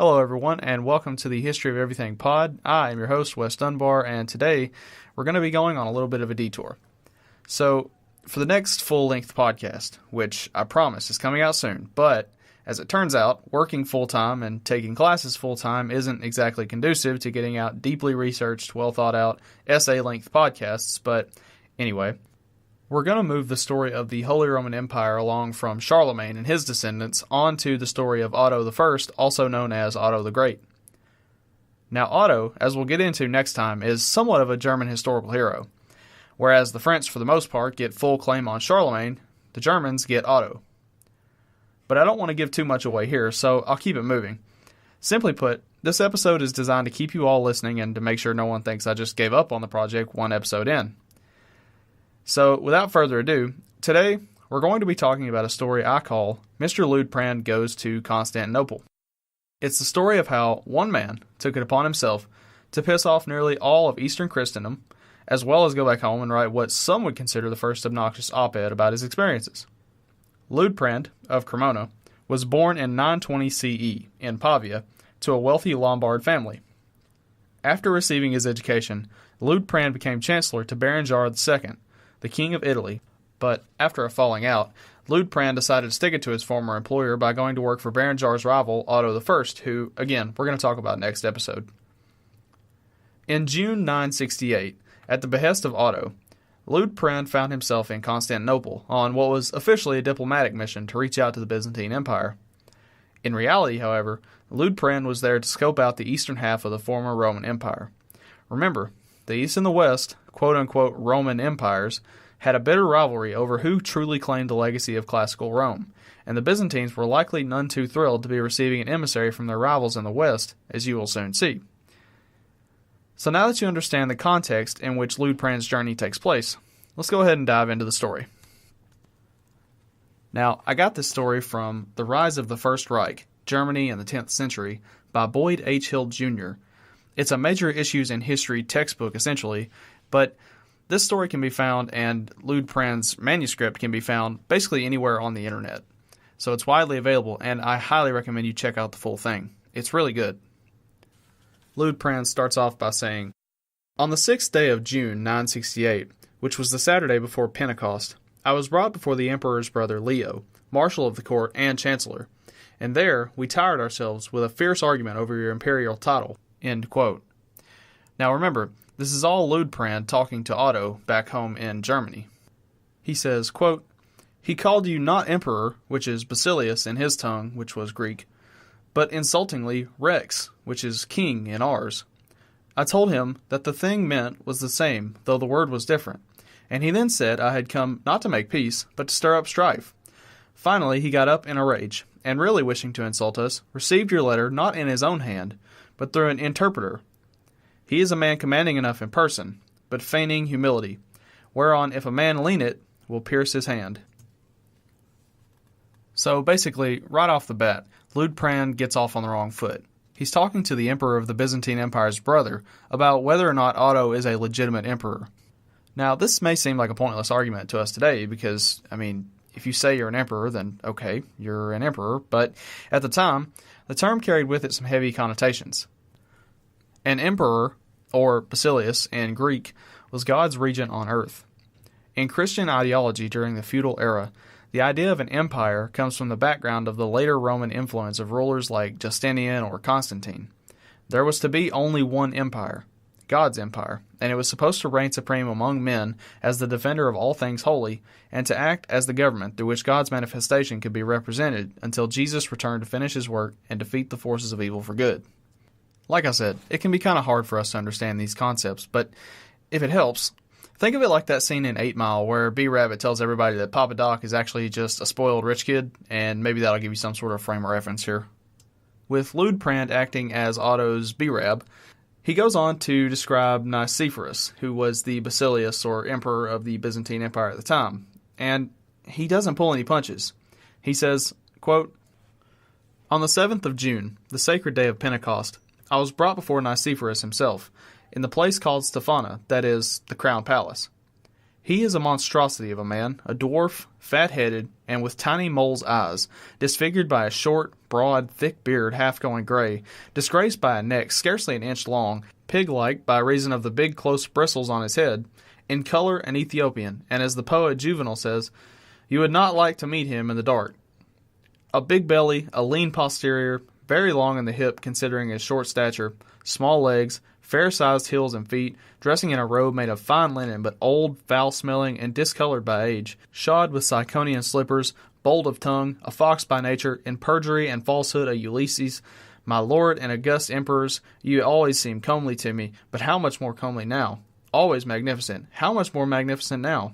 Hello, everyone, and welcome to the History of Everything pod. I am your host, Wes Dunbar, and today we're going to be going on a little bit of a detour. So, for the next full-length podcast, which I promise is coming out soon, but as it turns out, working full-time and taking classes full-time isn't exactly conducive to getting out deeply researched, well-thought-out, essay-length podcasts, but anyway, we're going to move the story of the Holy Roman Empire along from Charlemagne and his descendants onto the story of Otto I, also known as Otto the Great. Now, Otto, as we'll get into next time, is somewhat of a German historical hero. Whereas the French, for the most part, get full claim on Charlemagne, the Germans get Otto. But I don't want to give too much away here, so I'll keep it moving. Simply put, this episode is designed to keep you all listening and to make sure no one thinks I just gave up on the project one episode in. So, without further ado, today we're going to be talking about a story I call Mr. Liudprand Goes to Constantinople. It's the story of how one man took it upon himself to piss off nearly all of Eastern Christendom, as well as go back home and write what some would consider the first obnoxious op-ed about his experiences. Liudprand of Cremona was born in 920 CE in Pavia to a wealthy Lombard family. After receiving his education, Liudprand became chancellor to Berengar II, the King of Italy, but after a falling out, Liudprand decided to stick it to his former employer by going to work for Berengar's rival Otto I, who, again, we're going to talk about next episode. In June 968, at the behest of Otto, Liudprand found himself in Constantinople on what was officially a diplomatic mission to reach out to the Byzantine Empire. In reality, however, Liudprand was there to scope out the eastern half of the former Roman Empire. Remember, the East and the West, quote-unquote Roman empires, had a bitter rivalry over who truly claimed the legacy of classical Rome, and the Byzantines were likely none too thrilled to be receiving an emissary from their rivals in the West, as you will soon see. So now that you understand the context in which Liudprand's journey takes place, let's go ahead and dive into the story. Now, I got this story from The Rise of the First Reich, Germany in the 10th Century, by Boyd H. Hill, Jr., It's a major issues in history textbook, essentially, but this story can be found, and Liudprand's manuscript can be found basically anywhere on the internet. So it's widely available, and I highly recommend you check out the full thing. It's really good. Liudprand starts off by saying, "On the 6th day of June 968, which was the Saturday before Pentecost, I was brought before the emperor's brother Leo, marshal of the court and chancellor, and there we tired ourselves with a fierce argument over your imperial title." End quote. Now remember, this is all Liudprand talking to Otto back home in Germany. He says, quote, "He called you not emperor, which is Basilius in his tongue, which was Greek, but insultingly Rex, which is king in ours. I told him that the thing meant was the same, though the word was different, and he then said I had come not to make peace, but to stir up strife. Finally he got up in a rage, and really wishing to insult us, received your letter not in his own hand, but through an interpreter. He is a man commanding enough in person, but feigning humility, whereon if a man lean it, will pierce his hand." So basically, right off the bat, Liudprand gets off on the wrong foot. He's talking to the emperor of the Byzantine Empire's brother about whether or not Otto is a legitimate emperor. Now, this may seem like a pointless argument to us today because, if you say you're an emperor, then okay, you're an emperor, but at the time, the term carried with it some heavy connotations. An emperor, or Basilius in Greek, was God's regent on earth. In Christian ideology during the feudal era, the idea of an empire comes from the background of the later Roman influence of rulers like Justinian or Constantine. There was to be only one empire, God's empire, and it was supposed to reign supreme among men as the defender of all things holy, and to act as the government through which God's manifestation could be represented until Jesus returned to finish his work and defeat the forces of evil for good. Like I said, it can be kind of hard for us to understand these concepts, but if it helps, think of it like that scene in 8 Mile where B-Rabbit tells everybody that Papa Doc is actually just a spoiled rich kid, and maybe that'll give you some sort of frame of reference here. With Liudprand acting as Otto's B-Rab, he goes on to describe Nicephorus, who was the Basilius or emperor of the Byzantine Empire at the time, and he doesn't pull any punches. He says, quote, "On the 7th of June, the sacred day of Pentecost, I was brought before Nicephorus himself, in the place called Stephana, that is, the Crown Palace. He is a monstrosity of a man, a dwarf, fat-headed, and with tiny mole's eyes, disfigured by a short, broad, thick beard half going gray, disgraced by a neck scarcely an inch long, pig-like by reason of the big close bristles on his head, in color an Ethiopian, and as the poet Juvenal says, you would not like to meet him in the dark. A big belly, a lean posterior, very long in the hip considering his short stature, small legs, fair-sized heels and feet, dressing in a robe made of fine linen but old, foul-smelling, and discolored by age, shod with Ciconian slippers, bold of tongue, a fox by nature, in perjury and falsehood a Ulysses. My lord and august emperors, you always seem comely to me, but how much more comely now? Always magnificent, how much more magnificent now?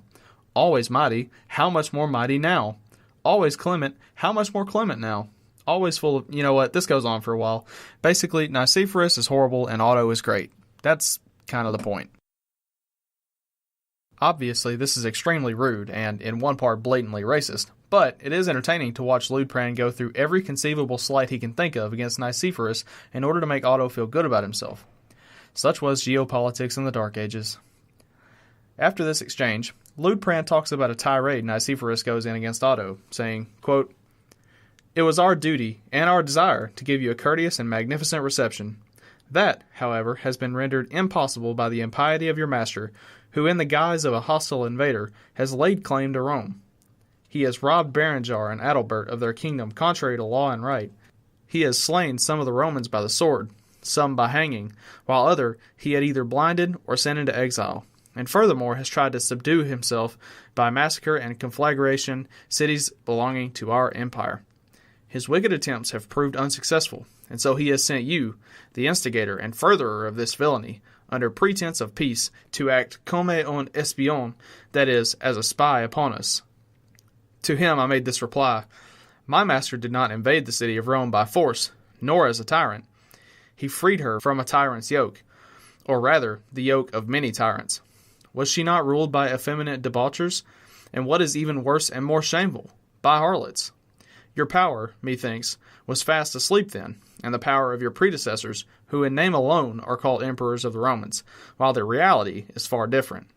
Always mighty, how much more mighty now? Always clement, how much more clement now? Always full of, you know what, this goes on for a while. Basically, Nicephorus is horrible and Otto is great. That's kind of the point. Obviously, this is extremely rude and, in one part, blatantly racist, but it is entertaining to watch Liudprand go through every conceivable slight he can think of against Nicephorus in order to make Otto feel good about himself. Such was geopolitics in the Dark Ages. After this exchange, Liudprand talks about a tirade Nicephorus goes in against Otto, saying, quote, "It was our duty and our desire to give you a courteous and magnificent reception. That, however, has been rendered impossible by the impiety of your master, who in the guise of a hostile invader has laid claim to Rome. He has robbed Berengar and Adalbert of their kingdom contrary to law and right. He has slain some of the Romans by the sword, some by hanging, while other he had either blinded or sent into exile, and furthermore has tried to subdue himself by massacre and conflagration cities belonging to our empire. His wicked attempts have proved unsuccessful, and so he has sent you, the instigator and furtherer of this villainy, under pretense of peace, to act comme un espion, that is, as a spy upon us." To him I made this reply, "My master did not invade the city of Rome by force, nor as a tyrant. He freed her from a tyrant's yoke, or rather, the yoke of many tyrants. Was she not ruled by effeminate debauchers, and what is even worse and more shameful, by harlots? Your power, methinks, was fast asleep then, and the power of your predecessors, who in name alone are called emperors of the Romans, while their reality is far different.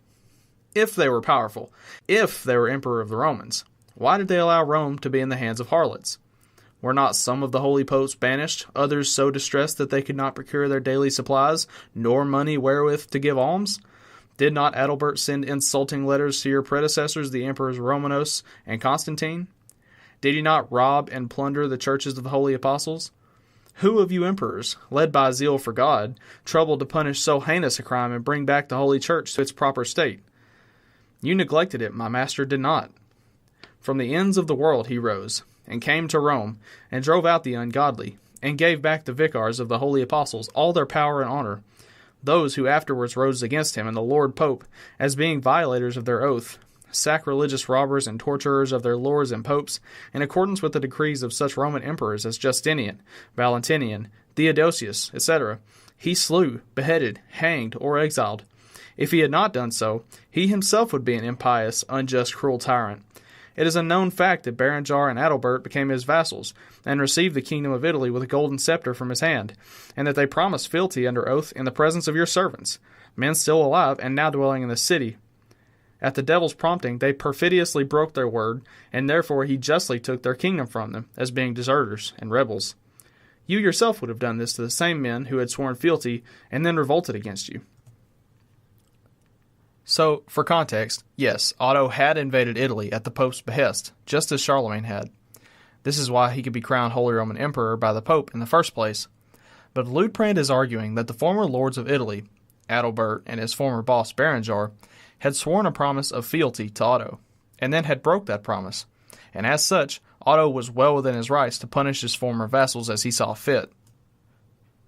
If they were powerful, if they were emperor of the Romans, why did they allow Rome to be in the hands of harlots? Were not some of the holy popes banished, others so distressed that they could not procure their daily supplies, nor money wherewith to give alms? Did not Adalbert send insulting letters to your predecessors, the emperors Romanos and Constantine? Did he not rob and plunder the churches of the holy apostles? Who of you emperors, led by zeal for God, troubled to punish so heinous a crime and bring back the holy church to its proper state? You neglected it, my master did not. From the ends of the world he rose, and came to Rome, and drove out the ungodly, and gave back the vicars of the holy apostles all their power and honor, those who afterwards rose against him and the Lord Pope, as being violators of their oath, sacrilegious robbers and torturers of their lords and popes, in accordance with the decrees of such Roman emperors as Justinian, Valentinian, Theodosius, etc., he slew, beheaded, hanged, or exiled. If he had not done so, he himself would be an impious, unjust, cruel tyrant. It is a known fact that Berengar and Adalbert became his vassals, and received the kingdom of Italy with a golden scepter from his hand, and that they promised fealty under oath in the presence of your servants, men still alive and now dwelling in the city. At the devil's prompting, they perfidiously broke their word, and therefore he justly took their kingdom from them, as being deserters and rebels. You yourself would have done this to the same men who had sworn fealty and then revolted against you." So, for context, yes, Otto had invaded Italy at the Pope's behest, just as Charlemagne had. This is why he could be crowned Holy Roman Emperor by the Pope in the first place. But Liudprand is arguing that the former lords of Italy, Adalbert and his former boss Berengar, had sworn a promise of fealty to Otto, and then had broke that promise, and as such, Otto was well within his rights to punish his former vassals as he saw fit.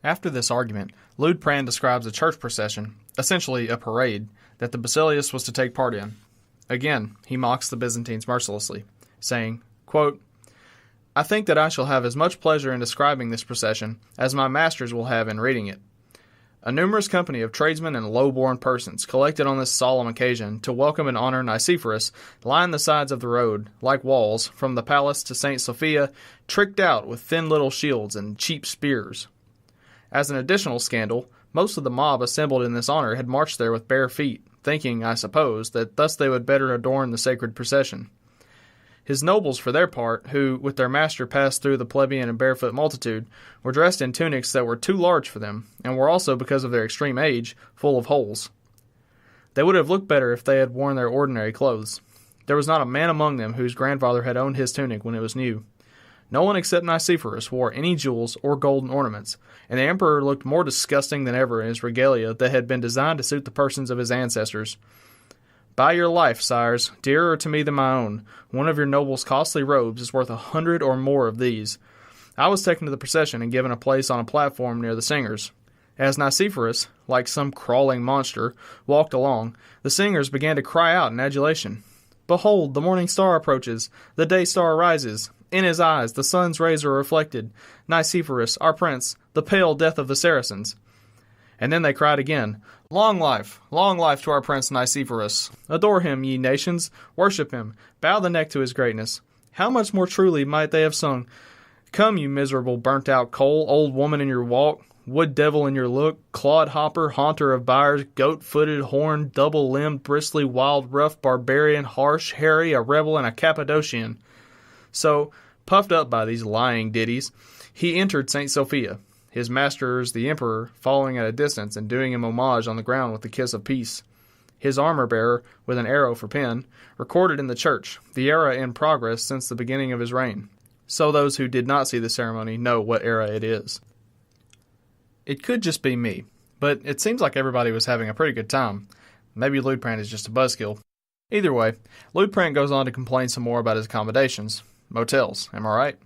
After this argument, Liudprand describes a church procession, essentially a parade, that the Basilius was to take part in. Again, he mocks the Byzantines mercilessly, saying, quote, "I think that I shall have as much pleasure in describing this procession as my masters will have in reading it. A numerous company of tradesmen and low-born persons collected on this solemn occasion to welcome and honor Nicephorus line the sides of the road, like walls, from the palace to St. Sophia, tricked out with thin little shields and cheap spears. As an additional scandal, most of the mob assembled in this honor had marched there with bare feet, thinking, I suppose, that thus they would better adorn the sacred procession. His nobles, for their part, who, with their master, passed through the plebeian and barefoot multitude, were dressed in tunics that were too large for them, and were also, because of their extreme age, full of holes. They would have looked better if they had worn their ordinary clothes. There was not a man among them whose grandfather had owned his tunic when it was new. No one except Nicephorus wore any jewels or golden ornaments, and the emperor looked more disgusting than ever in his regalia that had been designed to suit the persons of his ancestors. By your life, sires, dearer to me than my own, one of your nobles' costly robes is worth 100 or more of these. I was taken to the procession and given a place on a platform near the singers. As Nicephorus, like some crawling monster, walked along, the singers began to cry out in adulation. Behold, the morning star approaches, the day star rises. In his eyes the sun's rays are reflected. Nicephorus, our prince, the pale death of the Saracens. And then they cried again, long life to our prince Nicephorus. Adore him, ye nations, worship him, bow the neck to his greatness. How much more truly might they have sung, come, you miserable burnt-out coal, old woman in your walk, wood devil in your look, clodhopper, haunter of byres, goat-footed, horned, double-limbed, bristly, wild, rough, barbarian, harsh, hairy, a rebel, and a Cappadocian. So, puffed up by these lying ditties, he entered St. Sophia, his masters, the emperor, following at a distance and doing him homage on the ground with the kiss of peace. His armor-bearer, with an arrow for pen, recorded in the church the era in progress since the beginning of his reign. So those who did not see the ceremony know what era it is. It could just be me, but it seems like everybody was having a pretty good time. Maybe Liudprand is just a buzzkill. Either way, Liudprand goes on to complain some more about his accommodations. Motels, am I right?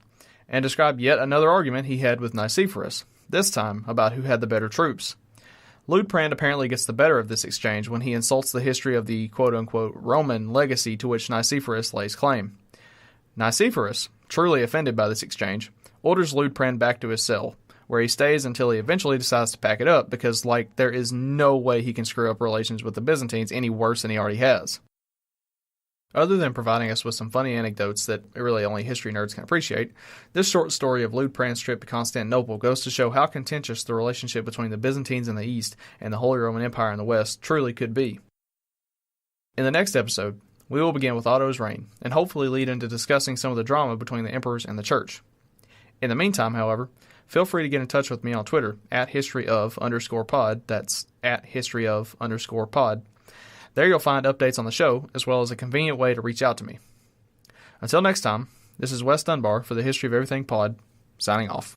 And describe yet another argument he had with Nicephorus, this time about who had the better troops. Liudprand apparently gets the better of this exchange when he insults the history of the quote-unquote Roman legacy to which Nicephorus lays claim. Nicephorus, truly offended by this exchange, orders Liudprand back to his cell, where he stays until he eventually decides to pack it up because, there is no way he can screw up relations with the Byzantines any worse than he already has. Other than providing us with some funny anecdotes that really only history nerds can appreciate, this short story of Liudprand's trip to Constantinople goes to show how contentious the relationship between the Byzantines in the east and the Holy Roman Empire in the west truly could be. In the next episode, we will begin with Otto's reign, and hopefully lead into discussing some of the drama between the emperors and the church. In the meantime, however, feel free to get in touch with me on Twitter, @historyOf_pod, that's @historyOf_pod. There you'll find updates on the show, as well as a convenient way to reach out to me. Until next time, this is Wes Dunbar for the History of Everything Pod, signing off.